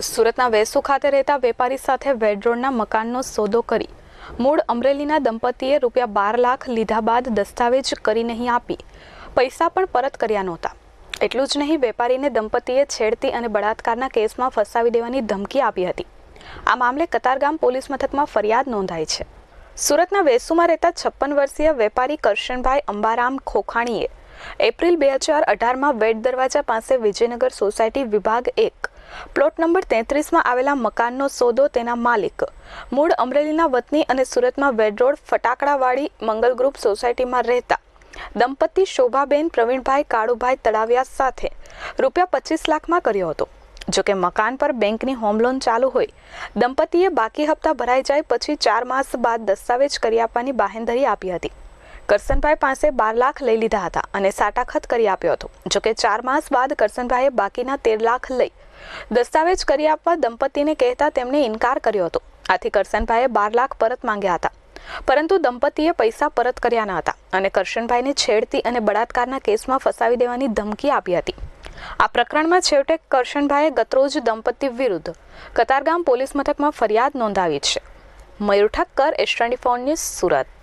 સુરતના વેસુ ખાતે રહેતા વેપારી સાથે વેડરોડના મકાનનો સોદો કરી મૂળ અમરેલીના દંપતીએ ₹12 લાખ લીધા બાદ દસ્તાવેજ કરી નહીં આપી પૈસા પણ પરત કર્યા નહોતા। એટલું જ નહીં, વેપારીને દંપતીએ છેડતી અને બળાત્કારના કેસમાં ફસાવી દેવાની ધમકી આપી હતી। આ મામલે કતારગામ પોલીસ મથકમાં ફરિયાદ નોંધાઈ છે। સુરતના વેસુમાં રહેતા 56 વર્ષીય વેપારી કરશનભાઈ અંબારામ ખોખાણીએ એપ્રિલ 2018માં વેડ દરવાજા પાસે વિજયનગર સોસાયટી વિભાગ 1 પ્લોટ નંબર 33માં આવેલા મકાનનો સોદો તેના માલિક મૂળ અમરેલીના વતની અને સુરતમાં વેડરોડ ફટાકડાવાળી મંગલ ગ્રુપ સોસાયટીમાં રહેતા દંપતી શોભાબેન પ્રવીણભાઈ કાળુભાઈ તળાવિયા સાથે ₹25 લાખમાં કર્યો હતો। જોકે મકાન પર બેંકની હોમ લોન ચાલુ હોય દંપતીએ બાકી હપ્તા ભરાઈ જાય પછી 4 માસ બાદ દસ્તાવેજ કરી આપવાની બાહેંધરી આપી હતી। કરશનભાઈ પાસે 12 લાખ લઈ લીધા હતા અને સાટાખત કરી આપ્યો હતો। જોકે 4 માસ બાદ કરશનભાઈએ બાકીના 13 લાખ લઈ દસ્તાવેજ કરી આપવા દંપતીને કહેતા તેમણે ઇનકાર કર્યો હતો। આથી કરશનભાઈએ 12 લાખ પરત માંગ્યા હતા, પરંતુ દંપતીએ પૈસા પરત કર્યા ન હતા અને કરશનભાઈને છેડતી અને બળાત્કારના કેસમાં ફસાવી દેવાની ધમકી આપી હતી। આ પ્રકરણમાં છેવટે કરશનભાઈએ ગતરોજ દંપતી વિરુદ્ધ કતારગામ પોલીસ મથકમાં ફરિયાદ નોંધાવી છે। મયુર ઠક્કર, S24 ન્યૂઝ, સુરત।